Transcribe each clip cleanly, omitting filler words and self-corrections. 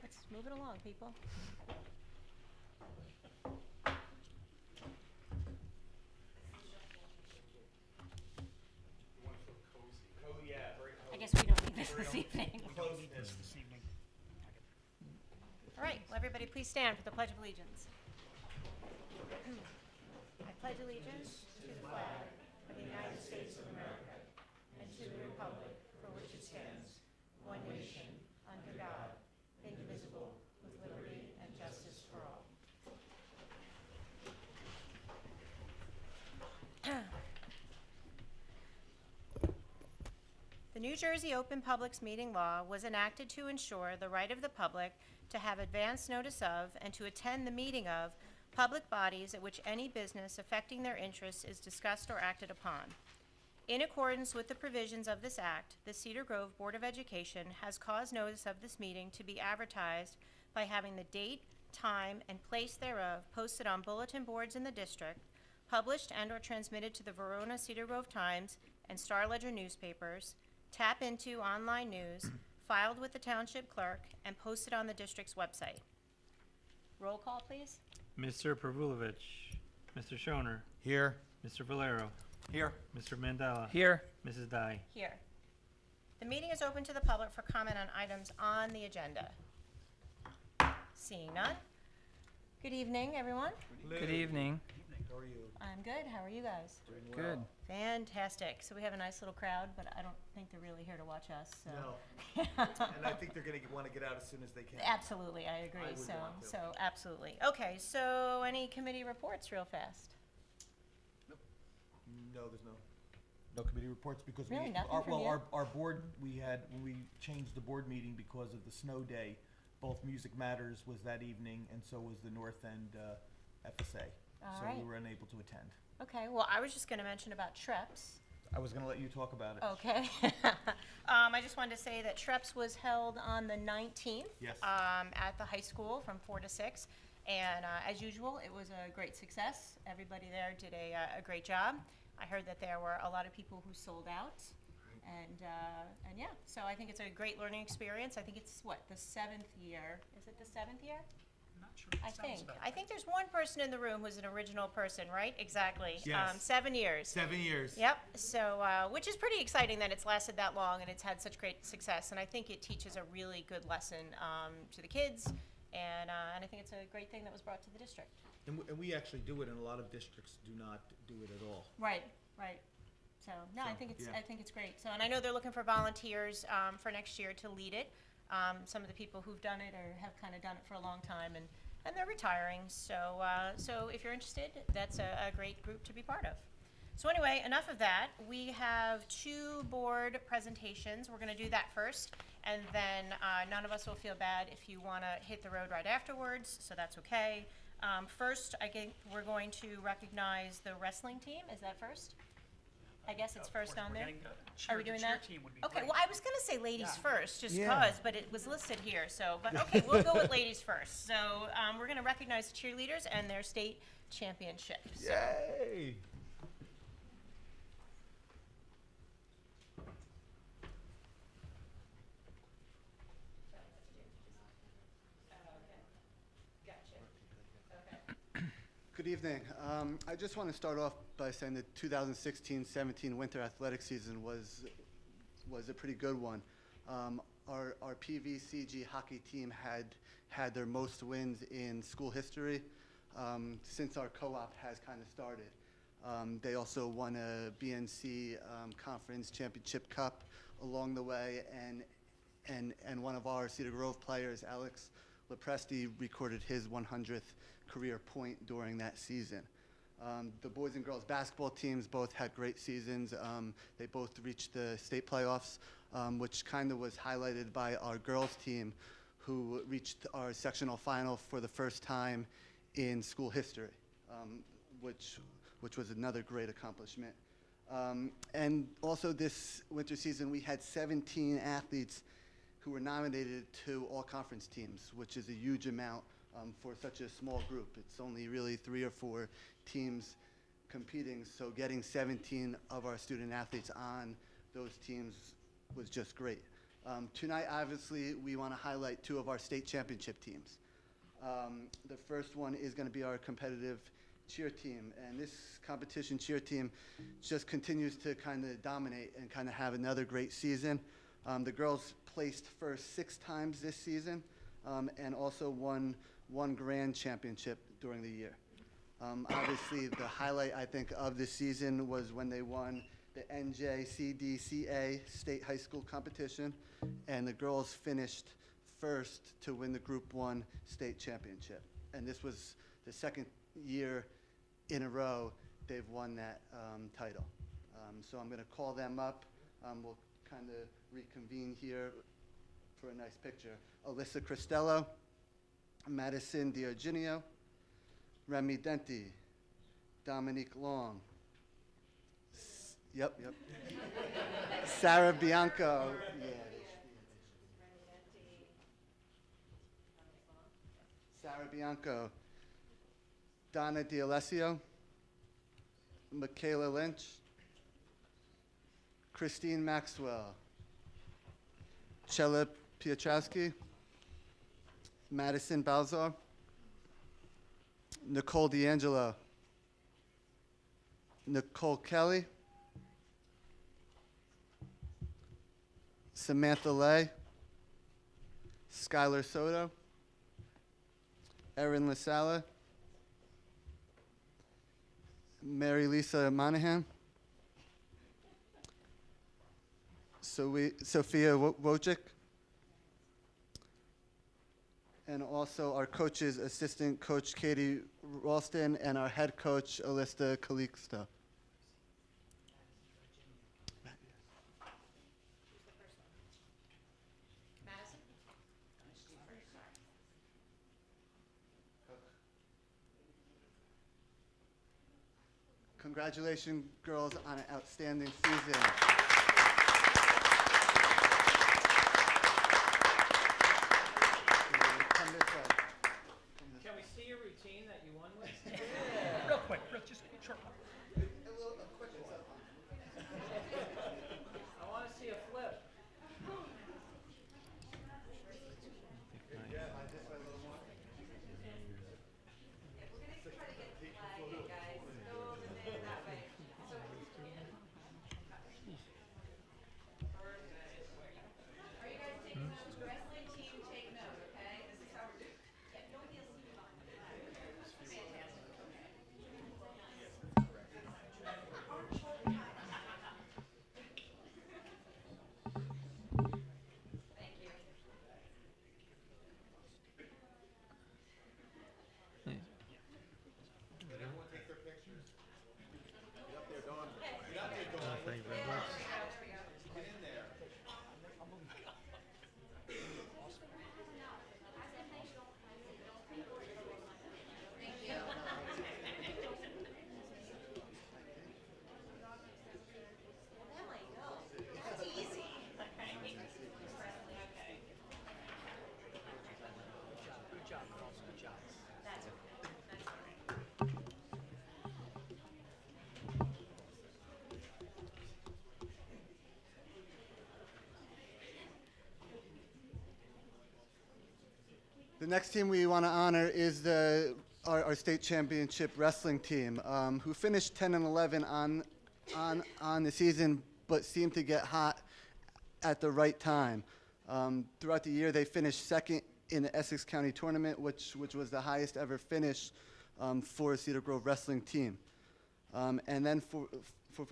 Let's move it along, people. I guess we don't need this evening. All right, will everybody please stand for the Pledge of Allegiance. I pledge allegiance to the flag of the United States of America and to the republic for which it stands, one nation, under God, indivisible, with liberty and justice for all. The New Jersey Open Publics Meeting Law was enacted to ensure the right of the public to have advance notice of and to attend the meeting of public bodies at which any business affecting their interests is discussed or acted upon. In accordance with the provisions of this act, the Cedar Grove Board of Education has caused notice of this meeting to be advertised by having the date, time, and place thereof posted on bulletin boards in the district, published and/or transmitted to the Verona Cedar Grove Times and Star Ledger newspapers, tap into online news, filed with the township clerk, and posted on the district's website. Roll call, please. Mr. Pervulovich, Mr. Schoner, Here. Mr. Valero, Here. Mr. Mandela, Here. Mrs. Dai. Here. The meeting is open to the public for comment on items on the agenda. Seeing none. Good evening, everyone. Good evening. How are you? I'm good. How are you guys? Doing Good. well. Fantastic. So we have a nice little crowd, but I don't think they're really here to watch us. So. No. And I think they're going to want to get out as soon as they can. Absolutely, I agree. I would So, want to. so absolutely. Okay, so any committee reports real fast? No, there's no committee reports because Really? we, Nothing our, from well, you? our board, when we changed the board meeting because of the snow day, both Music Matters was that evening and so was the North End FSA. All So right. we were unable to attend. Okay, well, I was just going to mention about TREPS. I was going to let you talk about it. Okay. I just wanted to say that TREPS was held on the 19th. Yes. At the high school from 4 to 6. And as usual, it was a great success. Everybody there did a great job. I heard that there were a lot of people who sold out. And yeah, so I think it's a great learning experience. I think it's, what, the 7th year? Is it the 7th year? I'm not sure. I think there's one person in the room who's an original person, right? Exactly. Yes. 7 years. 7 years. Yep. So, which is pretty exciting that it's lasted that long and it's had such great success. And I think it teaches a really good lesson to the kids. And I think it's a great thing that was brought to the district. And we actually do it, and a lot of districts do not do it at all. Right. Right. So no, I So, think it's yeah. I think it's great. So, and I know they're looking for volunteers for next year to lead it. Some of the people who've done it or have kind of done it for a long time, and they're retiring. So, so if you're interested, that's a great group to be part of. So anyway, enough of that. We have 2 board presentations. We're going to do that first, and then none of us will feel bad if you want to hit the road right afterwards, so that's okay. First, I think we're going to recognize the wrestling team. Is that first? I guess it's first on there. Are we doing that? Okay, well, I was going to say ladies first, just Yeah. cause, but it was listed here, so, but okay, we'll go with ladies first. So, we're going to recognize the cheerleaders and their state championship. So, Yay! Good evening. I just want to start off by saying the 2016-17 winter athletic season was a pretty good one. Our PVCG hockey team had their most wins in school history since our co-op has kind of started. They also won a BNC Conference Championship Cup along the way, and one of our Cedar Grove players, Alex Lepresti, recorded his 100th career point during that season. The boys and girls basketball teams both had great seasons. They both reached the state playoffs, which kind of was highlighted by our girls team, who reached our sectional final for the first time in school history, which was another great accomplishment. And also this winter season, we had 17 athletes who were nominated to all-conference teams, which is a huge amount for such a small group. It's only really 3 or 4 teams competing, so getting 17 of our student athletes on those teams was just great. Tonight, obviously, we want to highlight 2 of our state championship teams. The first one is going to be our competitive cheer team, and this competition cheer team just continues to kind of dominate and kind of have another great season. The girls placed first 6 times this season, and also won 1 grand championship during the year. Obviously, the highlight, I think, of this season was when they won the NJCDCA State High School competition, and the girls finished first to win the Group 1 state championship. And this was the 2nd year in a row they've won that title. So I'm going to call them up. We'll kind of reconvene here for a nice picture. Alyssa Cristello, Madison Diogenio, Remy Denti, Dominique Long. Yep. Sarah Bianco. Yeah. Sarah Bianco. Donna D'Alessio. Michaela Lynch. Christine Maxwell. Chella Piotrowski. Madison Balzar. Nicole D'Angelo. Nicole Kelly. Samantha Lay. Skylar Soto. Erin LaSala. Mary Lisa Monahan. Sophia Wojcik. And also our coaches, assistant coach Katie Ralston, and our head coach, Alista Calixto. Madison? Congratulations, girls, on an outstanding season. Come this way. Can we see your routine that you won with? Real quick, just short. I want to see a flip. Thank you very much. Good job, girls. Good job. The next team we want to honor is our state championship wrestling team, who finished 10-11 on the season, but seemed to get hot at the right time. Throughout the year, they finished 2nd in the Essex County tournament, which was the highest ever finish for a Cedar Grove wrestling team. And then for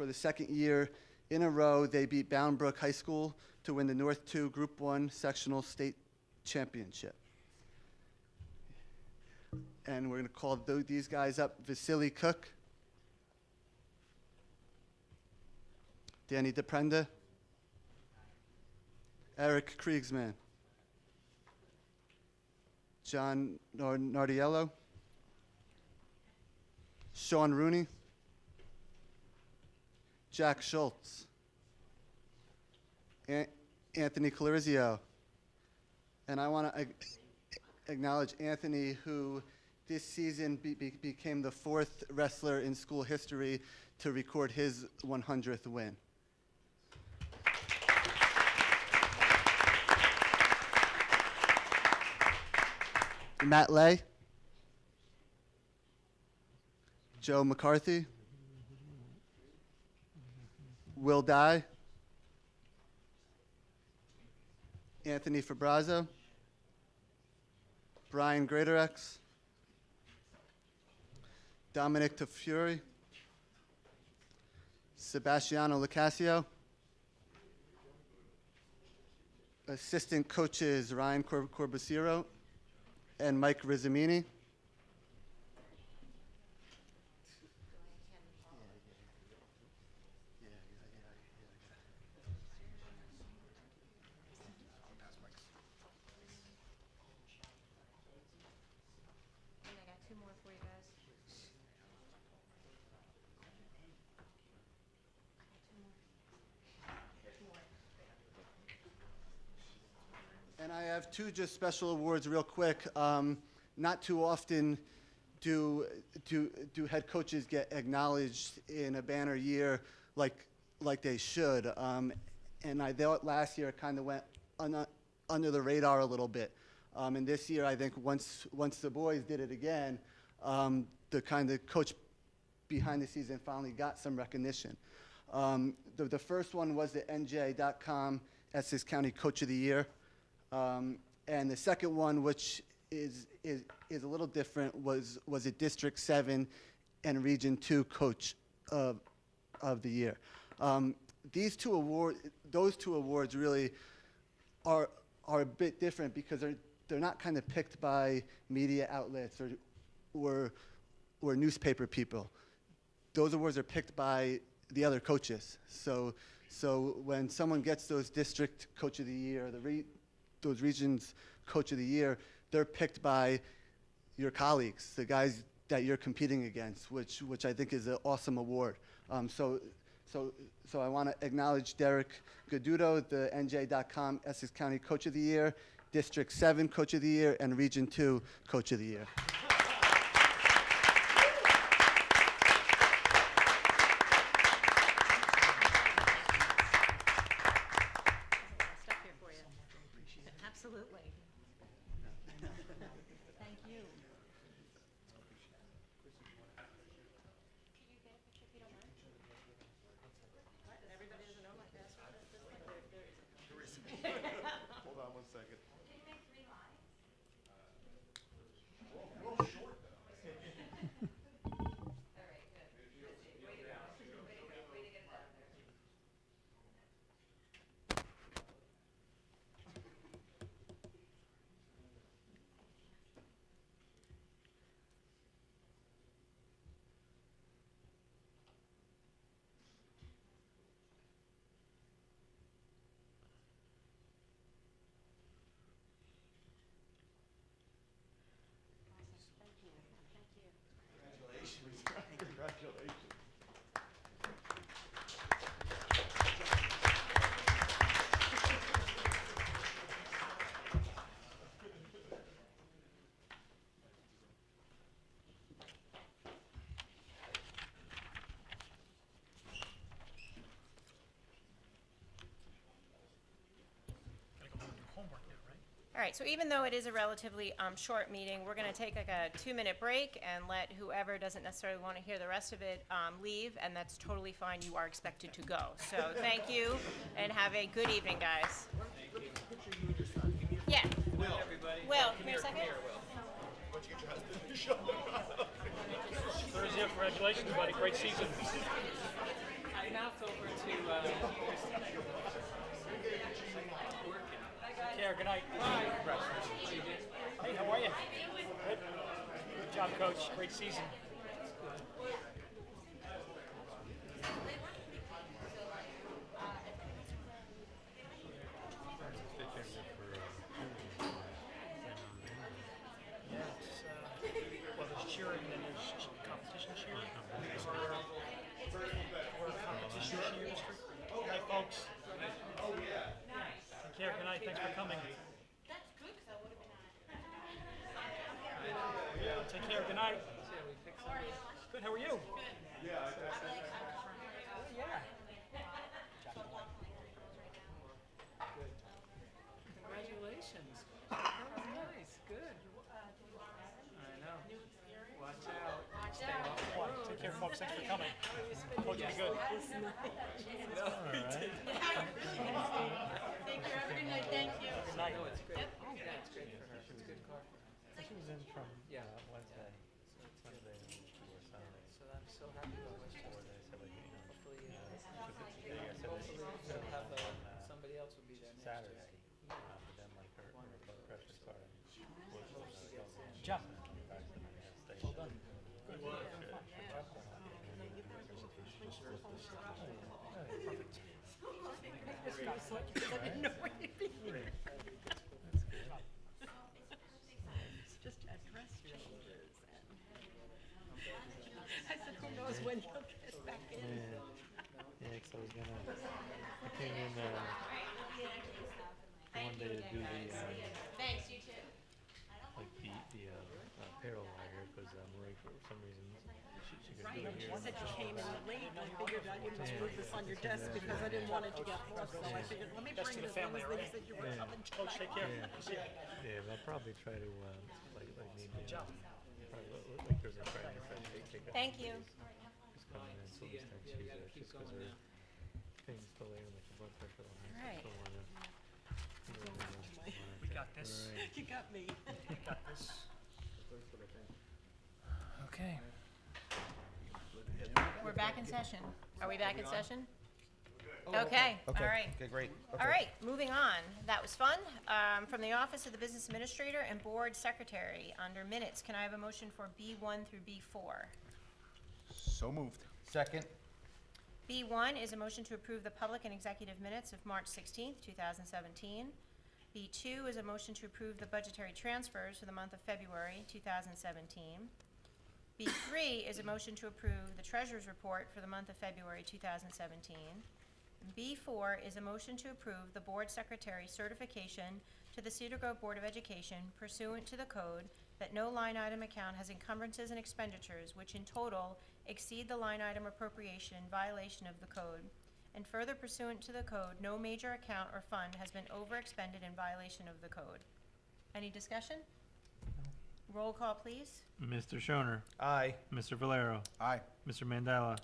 the 2nd year in a row, they beat Bound Brook High School to win the North 2 Group 1 sectional state championship. And we're going to call these guys up: Vasily Cook, Danny DePrenda, Eric Kriegsman, John Nardiello, Sean Rooney, Jack Schultz, Anthony Colorizio, And I want to acknowledge Anthony, who this season became the 4th wrestler in school history to record his 100th win. Matt Lay, Joe McCarthy, Will Dye, Anthony Fabrazzo, Brian Greatorex, Dominic Tafiori, Sebastiano Locasio, assistant coaches Ryan Corbaciro and Mike Rizzamini. And I got 2 more for you guys. And I have 2 just special awards real quick. Not too often do head coaches get acknowledged in a banner year like they should. And I thought last year it kind of went under the radar a little bit. And this year, I think once the boys did it again, the kind of coach behind the season finally got some recognition. The first one was the NJ.com Essex County Coach of the Year. And the second one, which is a little different, was a District 7 and Region 2 Coach of the Year. Those two awards really are a bit different because they're not kind of picked by media outlets or newspaper people. Those awards are picked by the other coaches. So when someone gets those District Coach of the Year, those regions Coach of the Year, they're picked by your colleagues, the guys that you're competing against, which I think is an awesome award. So I want to acknowledge Derek Gadudo, the NJ.com Essex County Coach of the Year, District 7 Coach of the Year, and Region 2 Coach of the Year. Stuff here for you. Absolutely. Thank you. Can you get a picture if you don't mind? What? Everybody doesn't know my password? Hold on 1 second. Can you make 3 lines? All right, good. Way to go. Way to get it out there. Thank you. Thank you. Congratulations. Gotta go home and do homework now, right? All right, so even though it is a relatively short meeting, we're going to take like a 2-minute break and let whoever doesn't necessarily want to hear the rest of it leave, and that's totally fine. You are expected to go. So thank you, and have a good evening, guys. Yeah. Will, come here a second. Thursday, congratulations, buddy. Great season. I mouthed over to, Take care. Good night. Hey, how are you? Good. Good job, Coach. Great season. Yeah, well, there's cheering and then there's competition cheering. We're a competition cheer district. Good night, folks. Take care. Good night. Thanks for coming. That's good, Take care. Good night. Good. How are you? Yeah. Good. Congratulations. That was nice. Good. I know. Watch out. Stay off the road. Take care, folks. Thanks for coming. Told you to be good. Take care, have a good night, thank you. Good night. No, it's great. Yeah, it's great for her. It's a good car for her. She was in from Yeah. Wednesday. So it's good. Wednesday or Sunday. So I'm so happy about Westchester. They said like, you know, Hopefully, they said hopefully they we'll have on somebody else will be there next Saturday. year. But then like her blood pressure started. Job. Well done. Just address changes and I said, who knows when you'll get back in. Yeah, cause I was gonna, I came in, one day to do the, Thanks, you too. like the payroll writer, cause Marie, for some reason, she could do it here. You said you came in late, and I figured you must move this on your desk because I didn't want it to get lost, so I figured, let me Best bring to the this family, one, right? they said you were Yeah. coming Coach, take care. See ya. Yeah, but I'll probably try to, like maybe, job. probably, like Thursday, Friday, take a. Thank you. Just coming in, so we start Tuesday, just cause her thing's still there, like the blood pressure on her, so I Right. still wanna. We got this. You got me. We got this. Okay. We're back in session. Are we back in session? Okay, all right. Okay, great. All right, moving on. That was fun. From the Office of the Business Administrator and Board Secretary, under minutes, can I have a motion for B1 through B4? So moved. Second. B1 is a motion to approve the public and executive minutes of March 16th, 2017. B2 is a motion to approve the budgetary transfers for the month of February 2017. B3 is a motion to approve the treasurer's report for the month of February 2017. B4 is a motion to approve the board secretary's certification to the Cedar Grove Board of Education pursuant to the code that no line item account has encumbrances and expenditures which in total exceed the line item appropriation in violation of the code. And further pursuant to the code, no major account or fund has been overexpended in violation of the code. Any discussion? Roll call, please. Mr. Shoner, Aye. Mr. Valero, Aye. Mr. Mandela,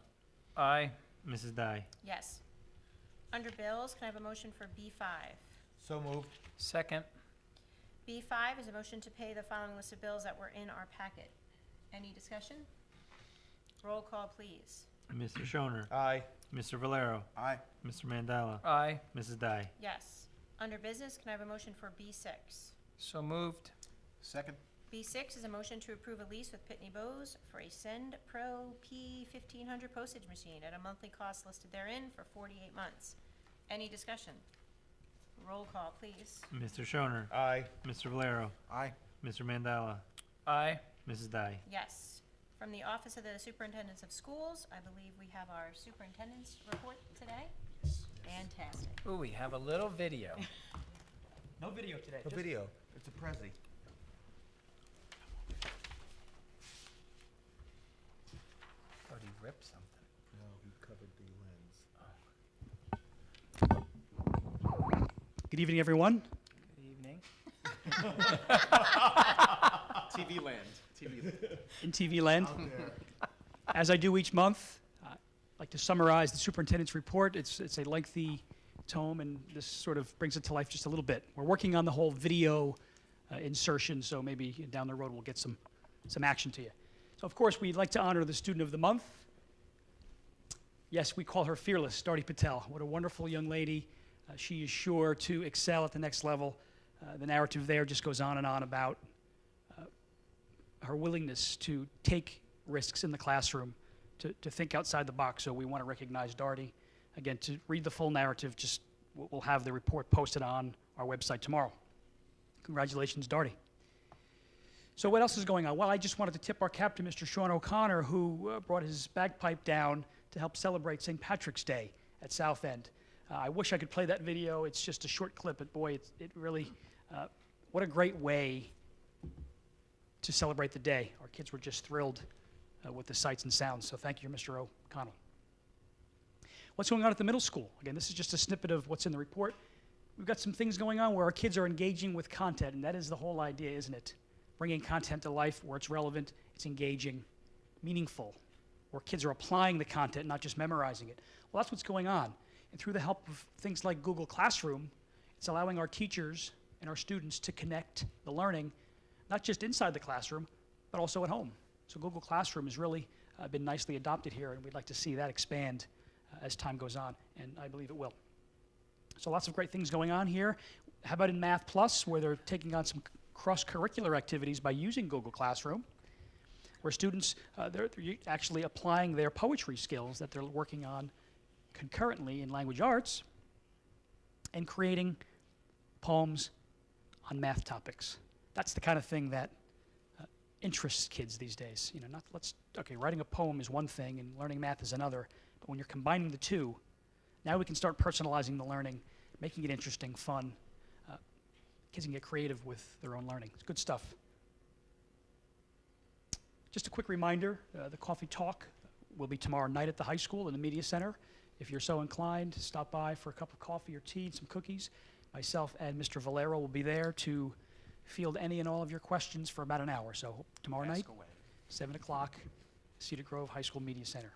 Aye. Mrs. Dai. Yes. Under bills, can I have a motion for B5? So moved. Second. B5 is a motion to pay the following list of bills that were in our packet. Any discussion? Roll call, please. Mr. Shoner, Aye. Mr. Valero, Aye. Mr. Mandela, Aye. Mrs. Dai. Yes. Under business, can I have a motion for B6? So moved. Second. B6 is a motion to approve a lease with Pitney Bowes for a Send Pro P1500 postage machine at a monthly cost listed therein for 48 months. Any discussion? Roll call, please. Mr. Shoner, Aye. Mr. Valero, Aye. Mr. Mandela, Aye. Mrs. Dai. Yes. From the Office of the Superintendents of Schools, I believe we have our superintendent's report today. Fantastic. Ooh, we have a little video. No video today. A just- video. It's a Prezi. Oh, did he rip something? No, he covered the lens. Good evening, everyone. Good evening. TV land. TV land. In TV land. As I do each month, I'd like to summarize the superintendent's report. It's a lengthy tome, and this sort of brings it to life just a little bit. We're working on the whole video insertion, so maybe down the road we'll get some action to you. So, of course, we'd like to honor the Student of the Month. Yes, we call her Fearless, Darty Patel. What a wonderful young lady. She is sure to excel at the next level. The narrative there just goes on and on about her willingness to take risks in the classroom, to think outside the box. So we want to recognize Darty. Again, to read the full narrative, just we'll have the report posted on our website tomorrow. Congratulations, Darty. So what else is going on? Well, I just wanted to tip our cap to Mr. Sean O'Connor, who brought his bagpipe down to help celebrate St. Patrick's Day at South End. I wish I could play that video. It's just a short clip, but boy, it really, what a great way to celebrate the day. Our kids were just thrilled with the sights and sounds, so thank you, Mr. O'Connell. What's going on at the middle school? Again, this is just a snippet of what's in the report. We've got some things going on where our kids are engaging with content, and that is the whole idea, isn't it? Bringing content to life where it's relevant, it's engaging, meaningful, where kids are applying the content, not just memorizing it. Well, that's what's going on. And through the help of things like Google Classroom, it's allowing our teachers and our students to connect the learning, not just inside the classroom, but also at home. So Google Classroom has really been nicely adopted here, and we'd like to see that expand as time goes on, and I believe it will. So lots of great things going on here. How about in Math Plus, where they're taking on some cross-curricular activities by using Google Classroom, where students, they're actually applying their poetry skills that they're working on concurrently in language arts and creating poems on math topics. That's the kind of thing that interests kids these days. You know, writing a poem is one thing and learning math is another, but when you're combining the two, now we can start personalizing the learning, making it interesting, fun. Kids can get creative with their own learning. It's good stuff. Just a quick reminder, the coffee talk will be tomorrow night at the high school in the media center. If you're so inclined, stop by for a cup of coffee or tea and some cookies. Myself and Mr. Valero will be there to field any and all of your questions for about an hour. So tomorrow night, 7 o'clock, Cedar Grove High School Media Center.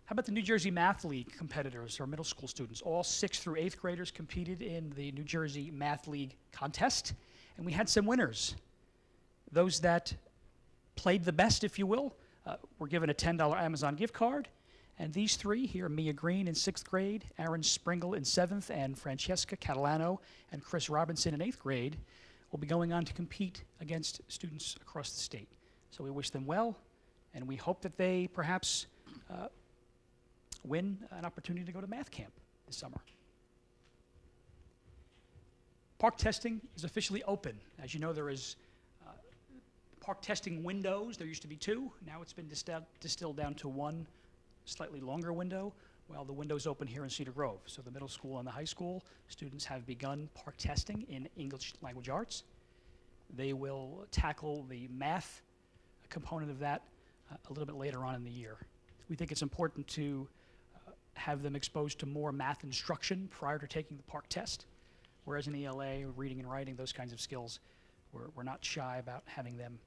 How about the New Jersey Math League competitors, or middle school students? All 6th through 8th graders competed in the New Jersey Math League contest, and we had some winners. Those that played the best, if you will, were given a $10 Amazon gift card, and these three here, Mia Green in 6th grade, Aaron Springle in 7th, and Francesca Catalano and Chris Robinson in 8th grade, will be going on to compete against students across the state. So we wish them well, and we hope that they perhaps win an opportunity to go to math camp this summer. Park testing is officially open. As you know, there is park testing windows. There used to be 2. Now it's been distilled down to 1 slightly longer window. Well, the window's open here in Cedar Grove. So the middle school and the high school students have begun park testing in English language arts. They will tackle the math component of that a little bit later on in the year. We think it's important to have them exposed to more math instruction prior to taking the park test, whereas in ELA, reading and writing, those kinds of skills, we're not shy about having them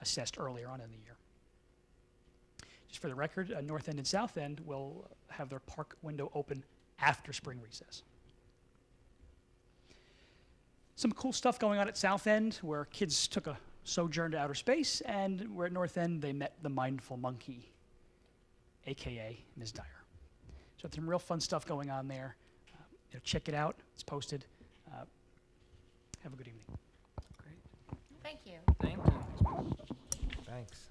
assessed earlier on in the year. Just for the record, North End and South End will have their park window open after spring recess. Some cool stuff going on at South End, where kids took a sojourn to outer space, and where at North End they met the mindful monkey, AKA Ms. Dyer. So some real fun stuff going on there. Check it out. It's posted. Have a good evening. Great. Thank you. Thank you. Thanks.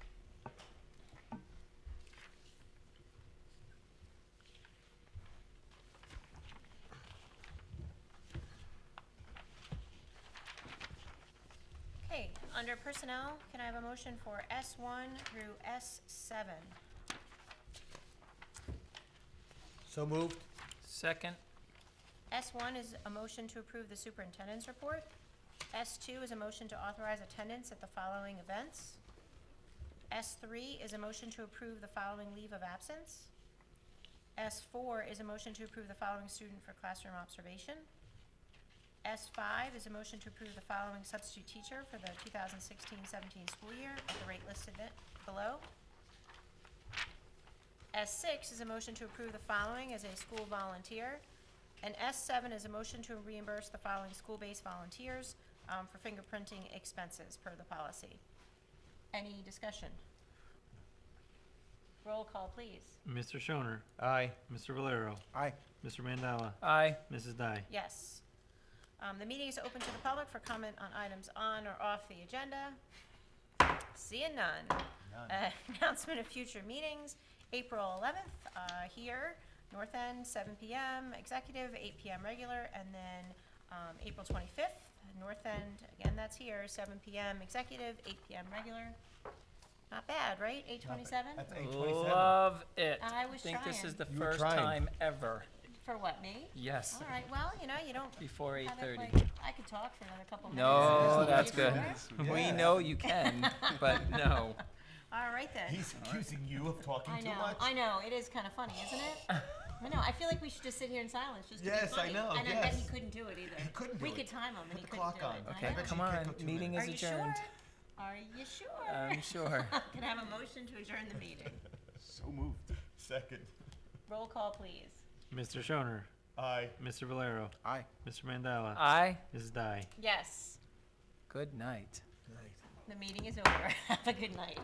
Okay, under personnel, can I have a motion for S1 through S7? So moved. Second. S1 is a motion to approve the superintendent's report. S2 is a motion to authorize attendance at the following events. S3 is a motion to approve the following leave of absence. S4 is a motion to approve the following student for classroom observation. S5 is a motion to approve the following substitute teacher for the 2016-17 school year at the rate listed below. S6 is a motion to approve the following as a school volunteer. And S7 is a motion to reimburse the following school-based volunteers for fingerprinting expenses per the policy. Any discussion? Roll call, please. Mr. Shoner, Aye. Mr. Valero, Aye. Mr. Mandela, Aye. Mrs. Dye. Yes. The meeting is open to the public for comment on items on or off the agenda. Seeing none. Announcement of future meetings, April 11th, here, North End, 7 p.m. executive, 8 p.m. regular, and then April 25th, North End, again, that's here, 7 p.m. executive, 8 p.m. regular. Not bad, right? 8:27? That's 8:27. Love it. I was think this trying. is the You were first trying. time ever. For what, me? Yes. All right, well, you know, you don't Before have it 8:30. like, I could talk for another couple minutes. No, That's good. We know you can, but no. All right then. He's accusing you of talking I too know, much. I know. It is kind of funny, isn't it? I know. I feel like we should just sit here in silence just to Yes, be I funny. know, And I bet he yes. couldn't do it either. He couldn't do We it. could time him and Put he the couldn't clock do on. it. I Okay, know. come you on. can't go 2 Meeting minutes. is Are you adjourned. sure? Are you sure? I'm sure. Can I have a motion to adjourn the meeting? So moved. Second. Roll call, please. Mr. Schoner, Aye. Mr. Valero, Aye. Mr. Mandela, Aye. Mrs. Dye. Yes. Good night. The meeting is over. Have a good night.